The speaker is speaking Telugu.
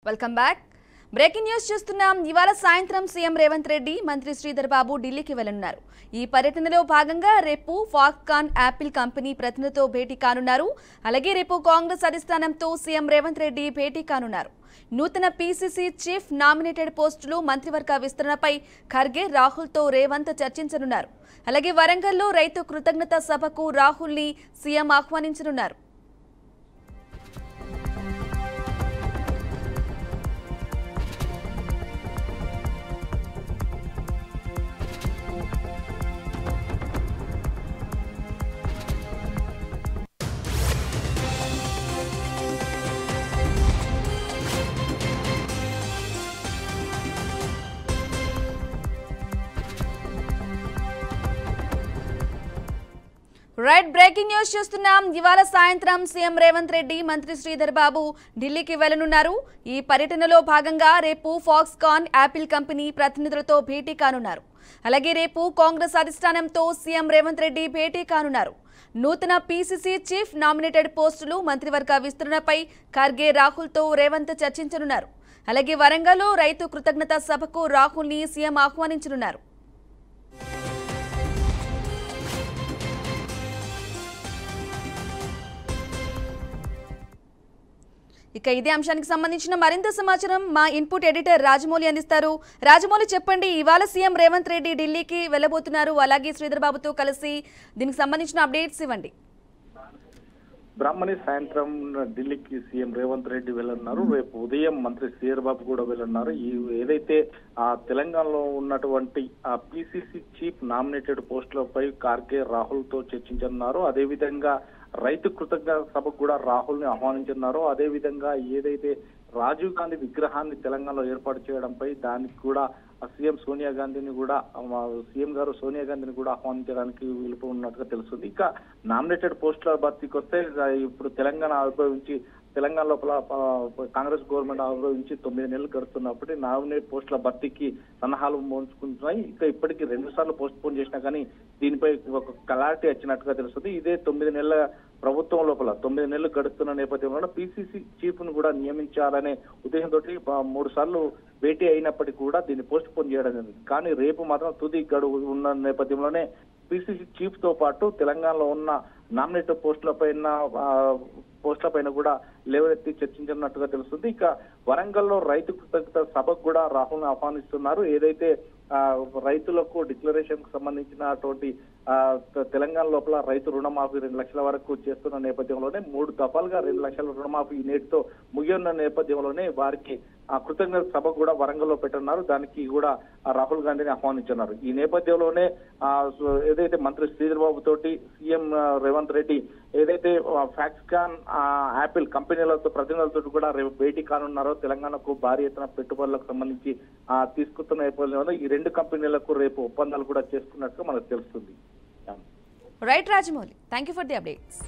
Welcome back. బ్రేకింగ్ న్యూస్ చూస్తున్నాం. ఇవాళ సాయంత్రం సీఎం రేవంత్ రెడ్డి, మంత్రి శ్రీధర్ బాబు ఢిల్లీకి వెళ్లనున్నారు. ఈ పర్యటనలో భాగంగా రేపు ఫాక్స్కాన్ యాపిల్ కంపెనీ ప్రతినిధితో భేటీ కానున్నారు. అలాగే రేపు కాంగ్రెస్ అధిష్టానంతో సీఎం రేవంత్ రెడ్డి భేటీ కానున్నారు. నూతన పీసీసీ చీఫ్ నామినేటెడ్ పోస్టులు మంత్రివర్గ విస్తరణపై ఖర్గే, రాహుల్తో రేవంత్ చర్చించనున్నారు. అలాగే వరంగల్లో రైతు కృతజ్ఞత సభకు రాహుల్ని సీఎం ఆహ్వానించనున్నారు. రైట్, బ్రేకింగ్ న్యూస్ చూస్తున్నాం. ఇవాళ సాయంత్రం సీఎం రేవంత్ రెడ్డి, మంత్రి శ్రీధర్ బాబు ఢిల్లీకి వెళ్లనున్నారు. ఈ పర్యటనలో భాగంగా రేపు ఫాక్స్కాన్ యాపిల్ కంపెనీ ప్రతినిధులతో భేటీ కానున్నారు. అలాగే రేపు కాంగ్రెస్ అధిష్టానంతో సీఎం రేవంత్ రెడ్డి భేటీ కానున్నారు. నూతన పీసీసీ చీఫ్ నామినేటెడ్ పోస్టులు మంత్రివర్గ విస్తరణపై ఖర్గే, రాహుల్తో రేవంత్ చర్చించనున్నారు. అలాగే వరంగల్లో రైతు కృతజ్ఞత సభకు రాహుల్ని సీఎం ఆహ్వానించనున్నారు. ఇక ఇదే అంశానికి సంబంధించిన మరింత సమాచారం మా ఇన్పుట్ ఎడిటర్ రాజమౌళి అందిస్తారు. రాజమౌళి, చెప్పండి, ఇవాళ సీఎం రేవంత్ రెడ్డి ఢిల్లీకి వెళ్లబోతున్నారు. అలాగే శ్రీధర్ బాబుతో కలిసి దీనికి సంబంధించిన అప్డేట్స్ ఇవ్వండి. బ్రాహ్మణి సాయంత్రం ఢిల్లీకి సీఎం రేవంత్ రెడ్డి వెళ్లన్నారు. రేపు ఉదయం మంత్రి శ్రీధర్ బాబు కూడా వెళ్లన్నారు. ఈ ఏదైతే తెలంగాణలో ఉన్నటువంటి పీసీసీ చీఫ్ నామినేటెడ్ పోస్టులపై ఖర్గే, రాహుల్ తో చర్చించనున్నారు. అదేవిధంగా రైతు కృతజ్ఞత సభకు కూడా రాహుల్ ని ఆహ్వానించున్నారు. అదేవిధంగా ఏదైతే రాజీవ్ గాంధీ విగ్రహాన్ని తెలంగాణలో ఏర్పాటు చేయడంపై దానికి కూడా సీఎం సోనియా గాంధీని కూడా సీఎం గారు సోనియా గాంధీని కూడా ఆహ్వానించడానికి వీలుపు ఉన్నట్టుగా తెలుస్తుంది. ఇక నామినేటెడ్ పోస్టుల భర్తీకి వస్తే ఇప్పుడు తెలంగాణ లోపల కాంగ్రెస్ గవర్నమెంట్ ఆవిర్భవించి 9 నెలలు గడుస్తున్నప్పటి నామినేట్ పోస్టుల భర్తీకి సన్నాహాలు మోసుకుంటున్నాయి. ఇక ఇప్పటికీ 2 సార్లు పోస్ట్ పోన్ చేసినా కానీ దీనిపై ఒక క్లారిటీ వచ్చినట్టుగా తెలుస్తుంది. ఇదే 9 నెలల ప్రభుత్వం లోపల 9 నెలలు గడుస్తున్న నేపథ్యంలో పీసీసీ చీఫ్ ను కూడా నియమించాలనే ఉద్దేశంతో 3 సార్లు భేటీ అయినప్పటికీ కూడా దీన్ని పోస్ట్ పోన్ చేయడం జరిగింది. కానీ రేపు మాత్రం తుది గడువు ఉన్న నేపథ్యంలోనే పీసీసీ చీఫ్ తో పాటు తెలంగాణలో ఉన్న నామినేటెడ్ పోస్టులపైన కూడా లేవనెత్తి చర్చించినట్టుగా తెలుస్తుంది. ఇక వరంగల్లో రైతు కృతజ్ఞత సభకు కూడా రాహుల్ ని ఆహ్వానిస్తున్నారు. ఏదైతే రైతులకు డిక్లరేషన్ కు సంబంధించినటువంటి తెలంగాణ లోపల రైతు రుణమాఫీ 2 లక్షల వరకు చేస్తున్న నేపథ్యంలోనే 3 దఫాలుగా 2 లక్షల రుణమాఫీ నేటితో ముగియన్న నేపథ్యంలోనే వారికి కృతజ్ఞత సభ కూడా వరంగల్లో పెట్టనున్నారు. దానికి కూడా రాహుల్ గాంధీని ఆహ్వానించున్నారు. ఈ నేపథ్యంలోనే ఏదైతే మంత్రి శ్రీధర్ బాబు తోటి సీఎం రేవంత్ రెడ్డి ఏదైతే ఫాక్స్కాన్ యాపిల్ కంపెనీలతో ప్రతినిధులతో కూడా రేపు భేటీ కానున్నారో, తెలంగాణకు భారీ ఎత్తున పెట్టుబడులకు సంబంధించి తీసుకున్న నేపథ్యంలో ఈ 2 కంపెనీలకు రేపు ఒప్పందాలు కూడా చేసుకున్నట్టుగా మనకు తెలుస్తుంది. Right Rajamouli, thank you for the updates.